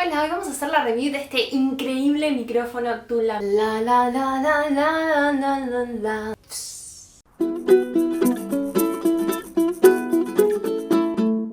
Hola, hoy vamos a hacer la review de este increíble micrófono Tula. La la la la la la la la.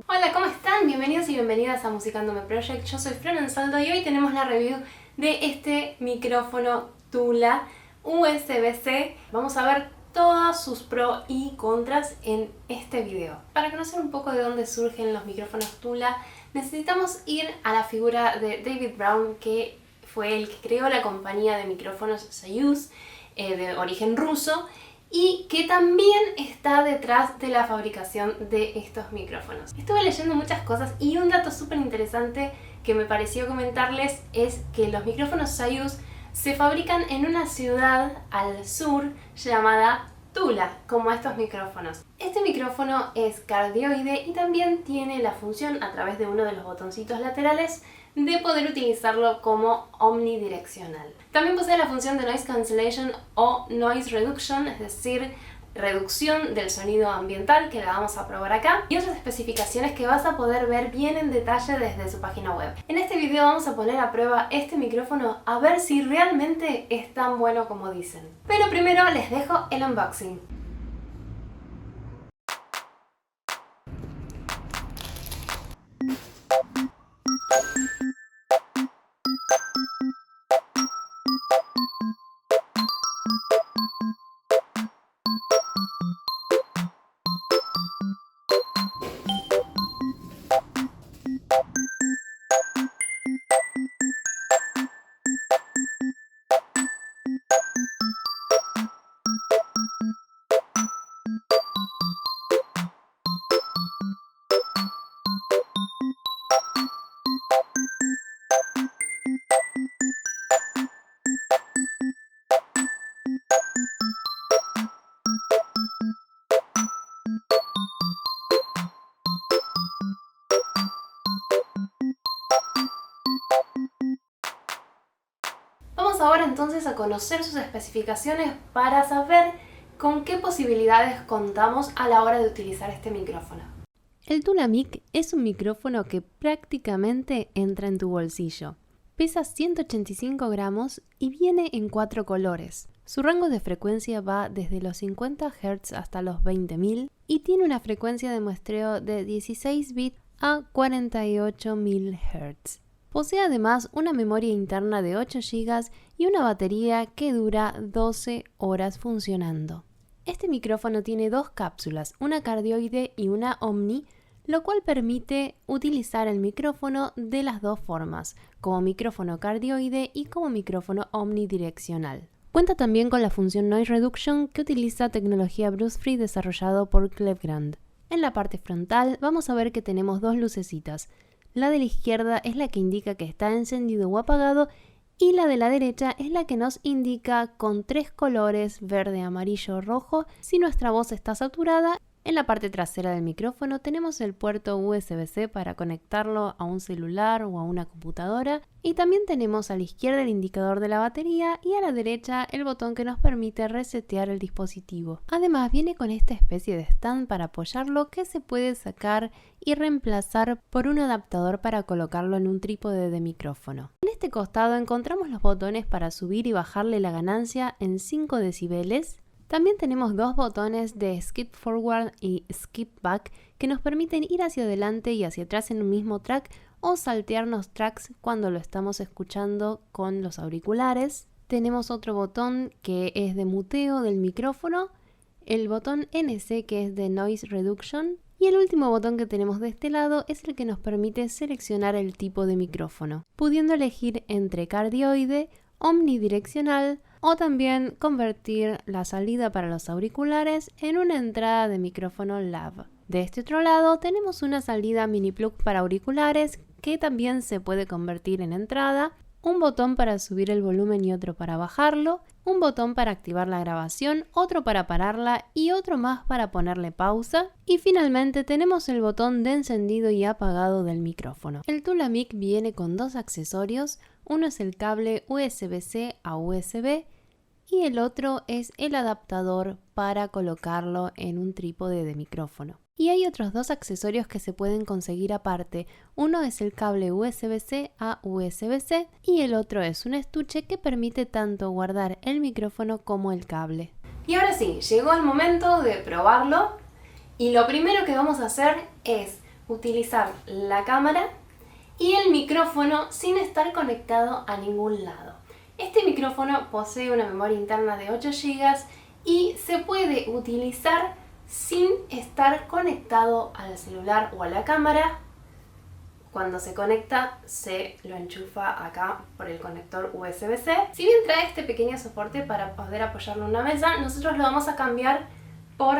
Hola, ¿cómo están? Bienvenidos y bienvenidas a Musicándome Project. Yo soy Fran Ansaldo y hoy tenemos la review de este micrófono Tula USB-C. Vamos a ver todos sus pros y contras en este video. Para conocer un poco de dónde surgen los micrófonos Tula, necesitamos ir a la figura de David Brown, que fue el que creó la compañía de micrófonos Soyuz, de origen ruso, y que también está detrás de la fabricación de estos micrófonos. Estuve leyendo muchas cosas y un dato súper interesante que me pareció comentarles es que los micrófonos Soyuz se fabrican en una ciudad al sur llamada Tula, como estos micrófonos. Este micrófono es cardioide y también tiene la función, a través de uno de los botoncitos laterales, de poder utilizarlo como omnidireccional. También posee la función de Noise Cancellation o Noise Reduction, es decir, reducción del sonido ambiental, que la vamos a probar acá, y otras especificaciones que vas a poder ver bien en detalle desde su página web. En este video vamos a poner a prueba este micrófono a ver si realmente es tan bueno como dicen. Pero primero les dejo el unboxing. Vamos ahora entonces a conocer sus especificaciones para saber con qué posibilidades contamos a la hora de utilizar este micrófono. El Tula Mic es un micrófono que prácticamente entra en tu bolsillo. Pesa 185 gramos y viene en 4 colores. Su rango de frecuencia va desde los 50 Hz hasta los 20.000 y tiene una frecuencia de muestreo de 16 bits a 48.000 Hz. Posee además una memoria interna de 8 GB y una batería que dura 12 horas funcionando. Este micrófono tiene dos cápsulas, una cardioide y una omni, lo cual permite utilizar el micrófono de las dos formas, como micrófono cardioide y como micrófono omnidireccional. Cuenta también con la función Noise Reduction, que utiliza tecnología Bruce Free desarrollado por Cleveland. En la parte frontal vamos a ver que tenemos dos lucecitas. La de la izquierda es la que indica que está encendido o apagado y la de la derecha es la que nos indica con 3 colores, verde, amarillo, rojo, si nuestra voz está saturada. En la parte trasera del micrófono tenemos el puerto USB-C para conectarlo a un celular o a una computadora, y también tenemos a la izquierda el indicador de la batería y a la derecha el botón que nos permite resetear el dispositivo. Además viene con esta especie de stand para apoyarlo que se puede sacar y reemplazar por un adaptador para colocarlo en un trípode de micrófono. En este costado encontramos los botones para subir y bajarle la ganancia en 5 decibeles. También tenemos dos botones de Skip Forward y Skip Back que nos permiten ir hacia adelante y hacia atrás en un mismo track o saltearnos tracks cuando lo estamos escuchando con los auriculares. Tenemos otro botón que es de muteo del micrófono, el botón NC que es de Noise Reduction, y el último botón que tenemos de este lado es el que nos permite seleccionar el tipo de micrófono, pudiendo elegir entre cardioide, omnidireccional o también convertir la salida para los auriculares en una entrada de micrófono lav. De este otro lado tenemos una salida mini plug para auriculares que también se puede convertir en entrada, un botón para subir el volumen y otro para bajarlo, un botón para activar la grabación, otro para pararla y otro más para ponerle pausa, y finalmente tenemos el botón de encendido y apagado del micrófono. El Tula Mic viene con dos accesorios, uno es el cable USB-C a USB y el otro es el adaptador para colocarlo en un trípode de micrófono. Y hay otros 2 accesorios que se pueden conseguir aparte. Uno es el cable USB-C a USB-C y el otro es un estuche que permite tanto guardar el micrófono como el cable. Y ahora sí, llegó el momento de probarlo y lo primero que vamos a hacer es utilizar la cámara y el micrófono sin estar conectado a ningún lado. Este micrófono posee una memoria interna de 8 GB y se puede utilizar sin estar conectado al celular o a la cámara. Cuando se conecta se lo enchufa acá por el conector USB-C. Si bien trae este pequeño soporte para poder apoyarlo en una mesa, nosotros lo vamos a cambiar por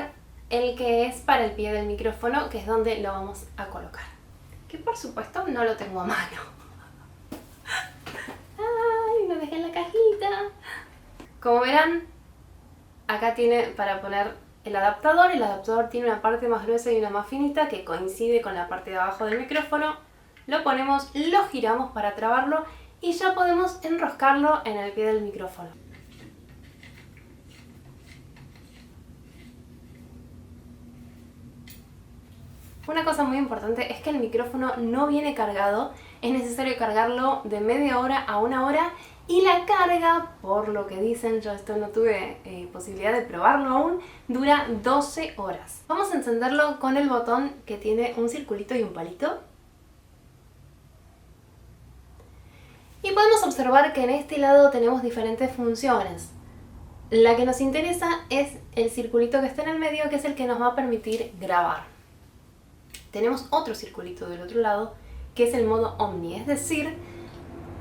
el que es para el pie del micrófono, que es donde lo vamos a colocar. Que por supuesto no lo tengo a mano. ¡Ay! Lo dejé en la cajita. Como verán, acá tiene para poner el adaptador tiene una parte más gruesa y una más finita que coincide con la parte de abajo del micrófono. Lo ponemos, lo giramos para trabarlo y ya podemos enroscarlo en el pie del micrófono. Una cosa muy importante es que el micrófono no viene cargado, es necesario cargarlo de media hora a 1 hora. Y la carga, por lo que dicen, yo esto no tuve posibilidad de probarlo aún, dura 12 horas. Vamos a encenderlo con el botón que tiene un circulito y un palito. Y podemos observar que en este lado tenemos diferentes funciones. La que nos interesa es el circulito que está en el medio, que es el que nos va a permitir grabar. Tenemos otro circulito del otro lado, que es el modo Omni, es decir,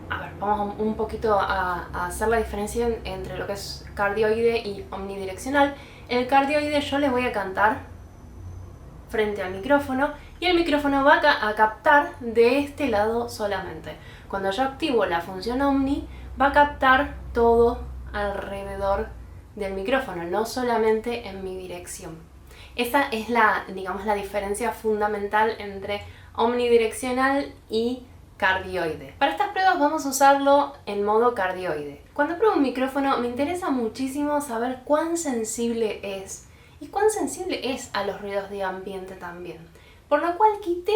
a ver, vamos un poquito a hacer la diferencia entre lo que es cardioide y omnidireccional. El cardioide yo le voy a cantar frente al micrófono y el micrófono va a captar de este lado solamente. Cuando yo activo la función Omni, va a captar todo alrededor del micrófono, no solamente en mi dirección. Esa es la diferencia fundamental entre omnidireccional y cardioide. Para estas pruebas vamos a usarlo en modo cardioide. Cuando pruebo un micrófono me interesa muchísimo saber cuán sensible es y cuán sensible es a los ruidos de ambiente también. Por lo cual quité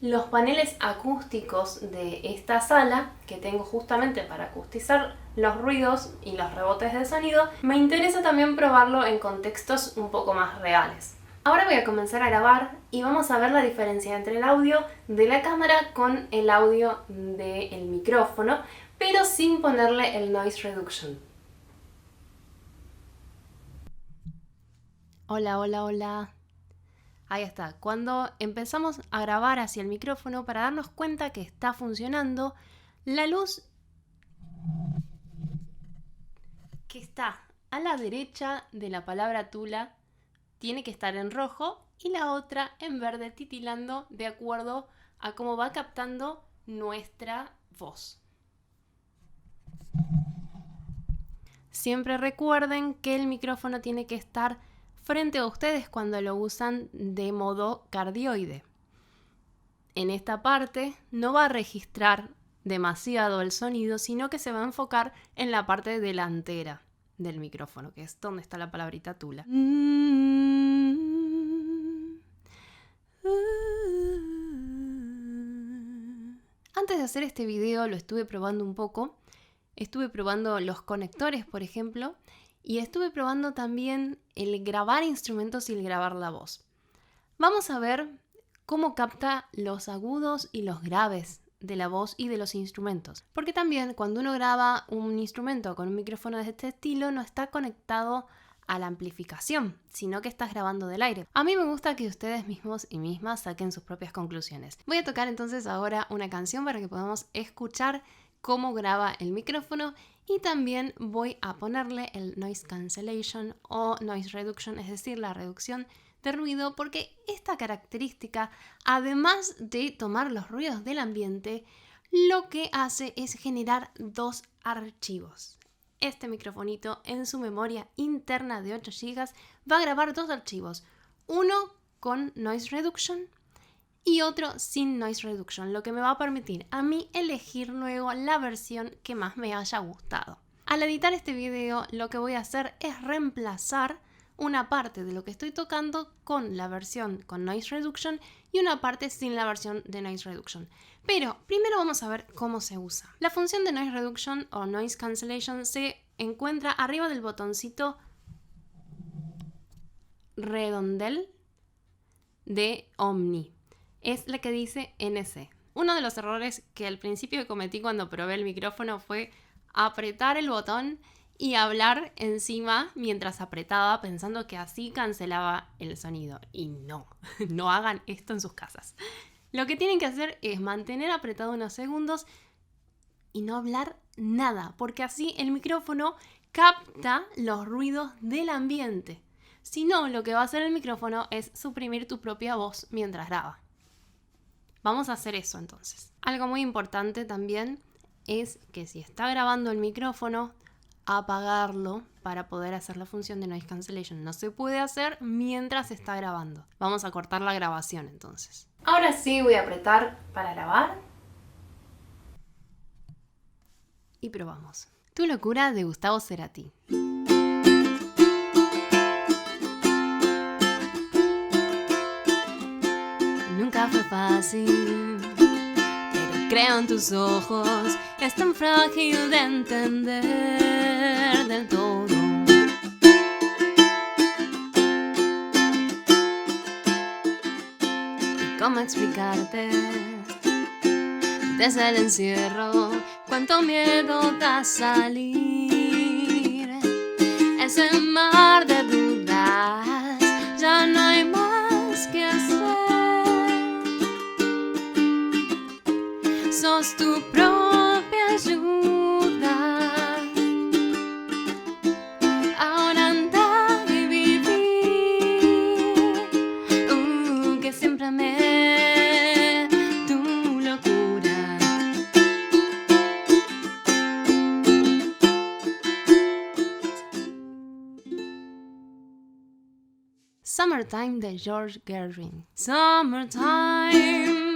los paneles acústicos de esta sala que tengo justamente para acustizar los ruidos y los rebotes de sonido. Me interesa también probarlo en contextos un poco más reales. Ahora voy a comenzar a grabar y vamos a ver la diferencia entre el audio de la cámara con el audio del micrófono, pero sin ponerle el noise reduction. Hola, hola, hola. Ahí está. Cuando empezamos a grabar hacia el micrófono, para darnos cuenta que está funcionando, la luz que está a la derecha de la palabra Tula tiene que estar en rojo y la otra en verde, titilando de acuerdo a cómo va captando nuestra voz. Siempre recuerden que el micrófono tiene que estar frente a ustedes cuando lo usan de modo cardioide. En esta parte no va a registrar demasiado el sonido, sino que se va a enfocar en la parte delantera del micrófono, que es donde está la palabrita Tula. Antes de hacer este video lo estuve probando un poco. Estuve probando los conectores, por ejemplo, y estuve probando también el grabar instrumentos y el grabar la voz. Vamos a ver cómo capta los agudos y los graves de la voz y de los instrumentos. Porque también cuando uno graba un instrumento con un micrófono de este estilo no está conectado a la amplificación, sino que estás grabando del aire. A mí me gusta que ustedes mismos y mismas saquen sus propias conclusiones. Voy a tocar entonces ahora una canción para que podamos escuchar cómo graba el micrófono y también voy a ponerle el noise cancellation o noise reduction, es decir, la reducción de ruido, porque esta característica, además de tomar los ruidos del ambiente, lo que hace es generar 2 archivos. Este microfonito en su memoria interna de 8 GB va a grabar 2 archivos, uno con noise reduction y otro sin noise reduction, lo que me va a permitir a mí elegir luego la versión que más me haya gustado. Al editar este video lo que voy a hacer es reemplazar una parte de lo que estoy tocando con la versión con Noise Reduction y una parte sin la versión de Noise Reduction. Pero primero vamos a ver cómo se usa. La función de Noise Reduction o Noise Cancellation se encuentra arriba del botoncito redondel de Omni. Es la que dice NC. Uno de los errores que al principio cometí cuando probé el micrófono fue apretar el botón y hablar encima mientras apretaba, pensando que así cancelaba el sonido. Y no, no hagan esto en sus casas. Lo que tienen que hacer es mantener apretado unos segundos y no hablar nada, porque así el micrófono capta los ruidos del ambiente. Si no, lo que va a hacer el micrófono es suprimir tu propia voz mientras graba. Vamos a hacer eso entonces. Algo muy importante también es que si está grabando el micrófono, apagarlo para poder hacer la función de Noise Cancellation. No se puede hacer mientras está grabando. Vamos a cortar la grabación entonces. Ahora sí voy a apretar para grabar. Y probamos. Tu locura de Gustavo Cerati. Nunca fue fácil, pero creo en tus ojos. Es tan frágil de entender del todo. ¿Y cómo explicarte? Desde el encierro, cuánto miedo da salir. Ese mar de dudas, ya no hay más que hacer. Sos tu propia ayuda. Ahora anda y viví. Que siempre amé tu locura. Summertime de George Gershwin. Summertime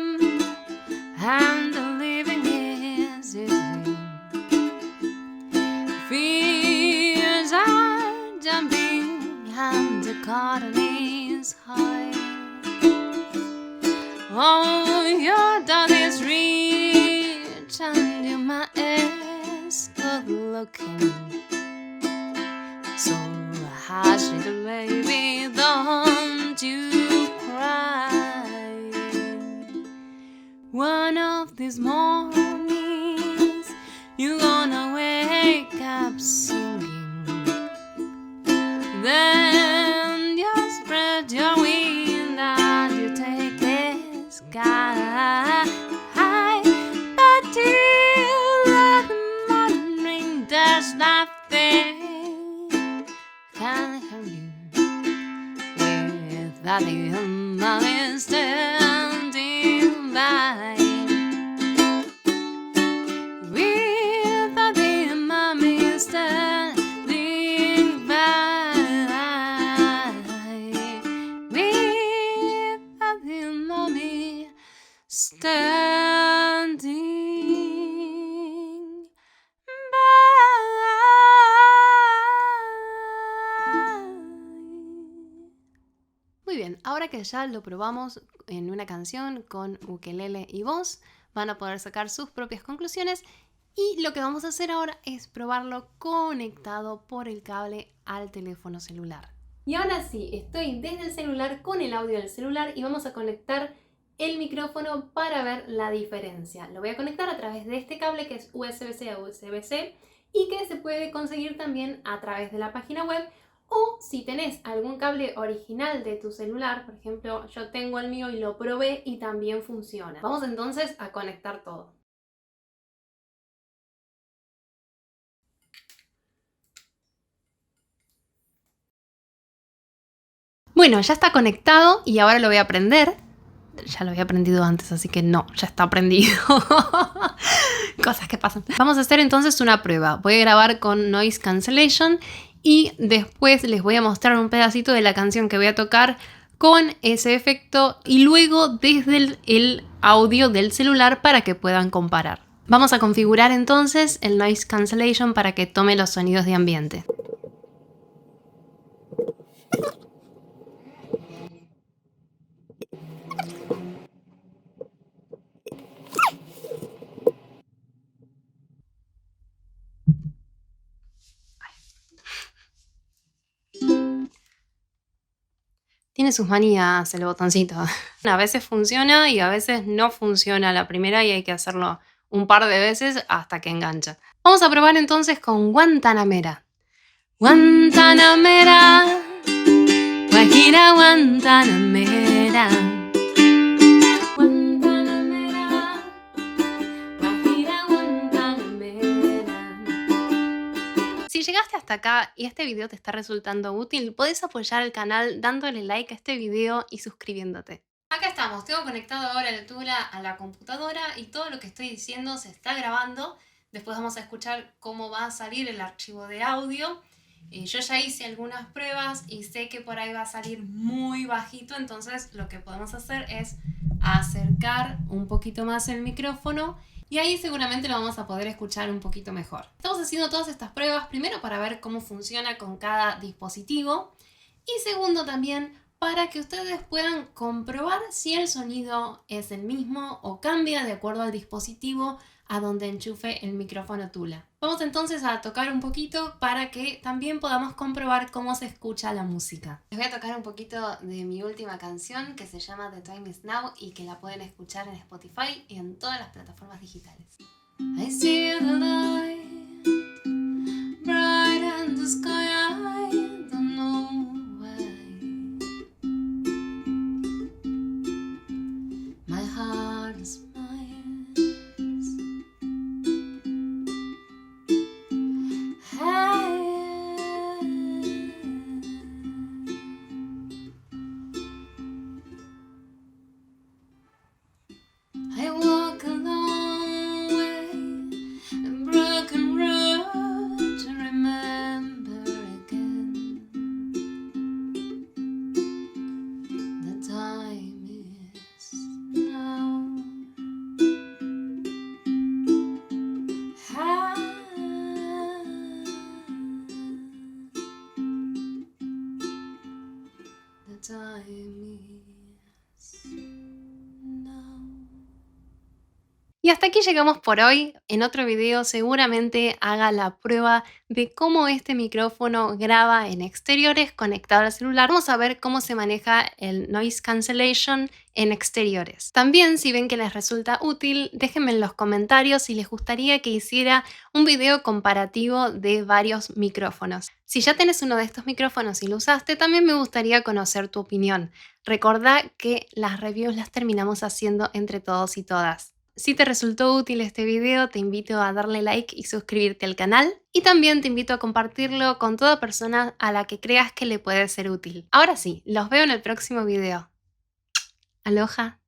and the living is easy. Fears are jumping and the cotton is high. Oh, your dog is rich and your man is good looking. So hush, little baby, don't you cry. One of these mornings, you're gonna wake up singing. Then you spread your wings and you take the sky. But till the morning, there's nothing can hurt you. Without the money standing by. Without the mommy standing by. Without the mommy standing by. Muy bien, ahora que ya lo probamos en una canción con ukelele y voz, van a poder sacar sus propias conclusiones y lo que vamos a hacer ahora es probarlo conectado por el cable al teléfono celular. Y ahora sí, estoy desde el celular con el audio del celular y vamos a conectar el micrófono para ver la diferencia. Lo voy a conectar a través de este cable que es USB-C a USB-C y que se puede conseguir también a través de la página web. O si tenés algún cable original de tu celular, por ejemplo, yo tengo el mío y lo probé y también funciona. Vamos entonces a conectar todo. Bueno, ya está conectado y ahora lo voy a prender. Ya lo había prendido antes, así que no, ya está prendido. Cosas que pasan. Vamos a hacer entonces una prueba. Voy a grabar con Noise Cancellation y después les voy a mostrar un pedacito de la canción que voy a tocar con ese efecto y luego desde el audio del celular para que puedan comparar. Vamos a configurar entonces el Noise Cancellation para que tome los sonidos de ambiente. Tiene sus manías el botoncito. A veces funciona y a veces no funciona la primera y hay que hacerlo un par de veces hasta que engancha. Vamos a probar entonces con Guantanamera. Guantanamera, Guajira Guantanamera. Guantanamera, Guajira Guantanamera. Si llegaste hasta acá y este video te está resultando útil, podés apoyar el canal dándole like a este video y suscribiéndote. Acá estamos, tengo conectado ahora el Tula a la computadora y todo lo que estoy diciendo se está grabando. Después vamos a escuchar cómo va a salir el archivo de audio. Yo ya hice algunas pruebas y sé que por ahí va a salir muy bajito, entonces lo que podemos hacer es acercar un poquito más el micrófono y ahí seguramente lo vamos a poder escuchar un poquito mejor. Estamos haciendo todas estas pruebas, primero para ver cómo funciona con cada dispositivo y segundo también para que ustedes puedan comprobar si el sonido es el mismo o cambia de acuerdo al dispositivo a donde enchufe el micrófono Tula. Vamos entonces a tocar un poquito para que también podamos comprobar cómo se escucha la música. Les voy a tocar un poquito de mi última canción que se llama The Time Is Now y que la pueden escuchar en Spotify y en todas las plataformas digitales. I see the light bright in the sky, I don't know why. My heart is I walk a long way, a broken road to remember again. The time is now. The time is now. Y hasta aquí llegamos por hoy. En otro video seguramente haga la prueba de cómo este micrófono graba en exteriores conectado al celular. Vamos a ver cómo se maneja el noise cancellation en exteriores. También, si ven que les resulta útil, déjenme en los comentarios si les gustaría que hiciera un video comparativo de varios micrófonos. Si ya tenés uno de estos micrófonos y lo usaste, también me gustaría conocer tu opinión. Recordá que las reviews las terminamos haciendo entre todos y todas. Si te resultó útil este video, te invito a darle like y suscribirte al canal. Y también te invito a compartirlo con toda persona a la que creas que le puede ser útil. Ahora sí, los veo en el próximo video. Aloha.